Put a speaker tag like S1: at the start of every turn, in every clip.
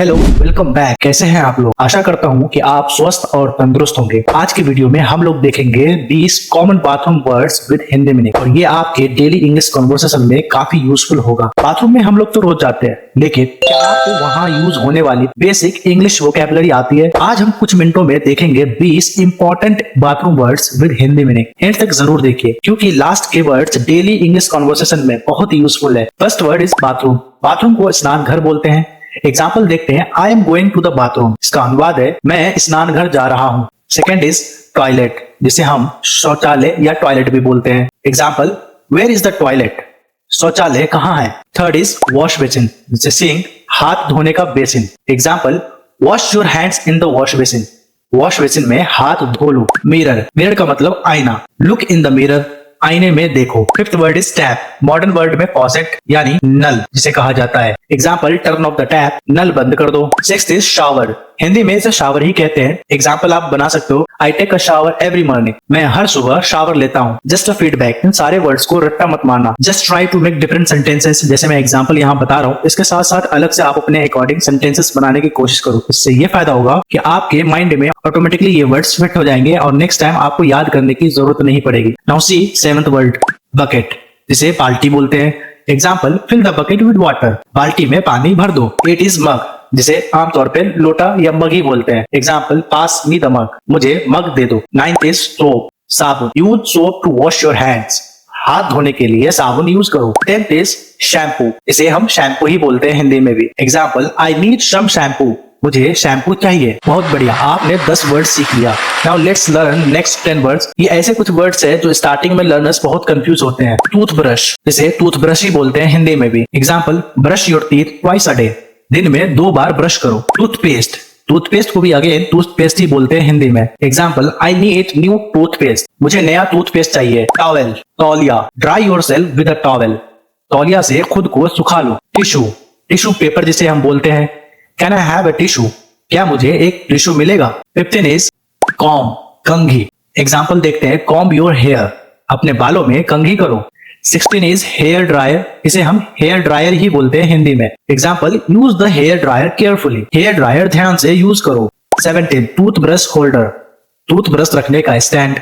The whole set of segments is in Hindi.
S1: Hello, welcome back. कैसे हैं आप लोग? आशा करता हूं कि आप स्वस्थ और तंदुरुस्त होंगे। आज की वीडियो में हम लोग देखेंगे 20 common bathroom words with Hindi meaning, और ये आपके डेली इंग्लिश कन्वर्सेशन में काफी यूजफुल होगा। बाथरूम में हम लोग तो रोज जाते हैं, लेकिन क्या आपको वहाँ यूज होने वाली बेसिक इंग्लिश वोकैबुलरी आती है? आज हम कुछ मिनटों में देखेंगे 20 important bathroom words with Hindi meaning. And तक जरूर देखिए, क्योंकि लास्ट के वर्ड्स डेली इंग्लिश कन्वर्सेशन में बहुत यूजफुल है। First word is bathroom. Bathroom को स्नान घर बोलते हैं। एग्जाम्पल देखते हैं, I am going to the bathroom. इसका अनुवाद है मैं स्नान घर जा रहा हूँ। सेकेंड इज टॉयलेट, जिसे हम शौचालय या टॉयलेट भी बोलते हैं। Example, where is the toilet? शौचालय कहाँ है? थर्ड इज वॉश बेसिन, जिसे सिंक हाथ धोने का basin. Example, wash your hands in the wash basin. Wash basin में हाथ धो लो। मिरर, मिरर का मतलब आईना। लुक इन द मिरर, आईने में देखो। Fifth word is tap. Modern word में फॉसेट यानी नल जिसे कहा जाता है। Example, turn off the tap, नल बंद कर दो। Sixth is shower. हिंदी में इसे शावर ही कहते हैं। एग्जाम्पल आप बना सकते हो, I take a shower every morning. मैं हर सुबह शावर लेता हूँ। जस्ट अ फीडबैक, इन सारे वर्ड्स को रट्टा मत मारना। Just try to make different sentences. जैसे मैं एग्जाम्पल यहाँ बता रहा हूँ, इसके साथ साथ अलग से आप अपने अकॉर्डिंग सेंटेंसेस बनाने की कोशिश करो। इससे ये फायदा होगा कि आपके माइंड में ऑटोमेटिकली ये वर्ड्स फिट हो जाएंगे और नेक्स्ट टाइम आपको याद करने की जरूरत नहीं पड़ेगी। Now see seventh word, bucket, जिसे बाल्टी बोलते हैं। Example, fill the bucket with water. बाल्टी में पानी भर दो। इट इज मग, जिसे आमतौर पे लोटा या मग ही बोलते हैं। एग्जाम्पल, पास मी द मग, मुझे मग दे दो। नाइन्थ इज सोप, साबुन। Use soap to wash your hands. हाथ धोने के लिए साबुन यूज करो। टेंथ इज शैम्पू, इसे हम शैम्पू ही बोलते हैं हिंदी में भी। Example, I need some shampoo, मुझे शैम्पू चाहिए। बहुत बढ़िया, आपने 10 वर्ड सीख लिया। Now let's learn next 10 words. ये ऐसे कुछ वर्ड्स है जो स्टार्टिंग में लर्नर्स बहुत कंफ्यूज होते हैं। टूथब्रश, जिसे टूथब्रश ही बोलते हैं हिंदी में भी। Example, brush your teeth twice a day, दिन में 2 बार ब्रश करो। टूथपेस्ट, टूथपेस्ट को भी अगेन टूथपेस्ट ही बोलते हैं हिंदी में। Example, I need new toothpaste, मुझे नया टूथपेस्ट चाहिए। टॉवेल, तौलिया, dry yourself with a towel, तौलिया से खुद को सुखा लो। टिश्यू, टिश्यू पेपर जिसे हम बोलते हैं। Can I have a tissue, क्या मुझे एक टिश्यू मिलेगा? 15 इज कॉम्ब, कंघी। एग्जाम्पल देखते हैं, कॉम्ब योर हेयर, अपने बालों में कंघी करो। 16 इज हेयर ड्रायर, इसे हम हेयर ड्रायर ही बोलते हैं हिंदी में। Example, use the hair dryer carefully, hair dryer ध्यान से यूज करो। 17 टूथब्रश होल्डर, टूथब्रश रखने का stand.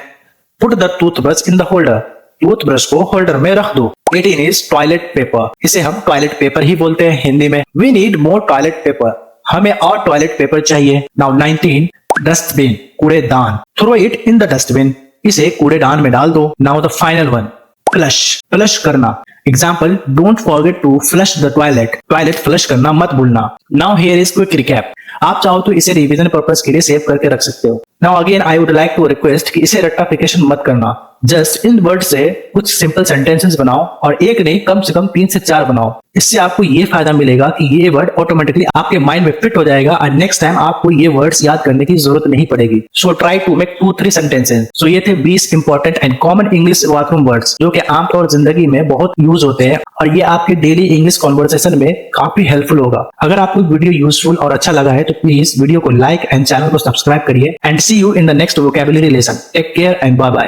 S1: Put the toothbrush in the holder, toothbrush को होल्डर में रख दो। 18 इज टॉयलेट पेपर, इसे हम टॉयलेट पेपर ही बोलते हैं हिंदी में। We need more toilet paper, हमें और टॉयलेट पेपर चाहिए। नाउ 19 डस्टबिन, कूड़ेदान। Throw it in the dustbin, इसे कूड़ेदान में डाल दो। Now the final one, flush, flush करना। Example, don't forget to flush the toilet, toilet flush करना मत भूलना। Now here is quick recap, आप चाहो तो इसे रिवीजन पर्पस के लिए सेव करके रख सकते हो। Now again I would like to request कि इसे रट्टाफिकेशन मत करना। जस्ट इन वर्ड से कुछ सिंपल सेंटेंसेस बनाओ, और एक नहीं कम से कम 3 से 4 बनाओ। इससे आपको ये फायदा मिलेगा कि ये वर्ड ऑटोमेटिकली आपके माइंड में फिट हो जाएगा और नेक्स्ट टाइम आपको ये वर्ड्स याद करने की जरूरत नहीं पड़ेगी। So try to make 2-3 sentences. So ये थे 20 important and common English bathroom words जो कि आमतौर जिंदगी में बहुत यूज होते हैं, और ये आपके डेली इंग्लिश कॉन्वर्सेशन में काफी हेल्पफुल होगा। अगर आपको वीडियो यूजफुल और अच्छा लगा है तो प्लीज वीडियो को लाइक एंड चैनल को सब्सक्राइब करिए। And see you in the next vocabulary lesson. Take care and bye bye.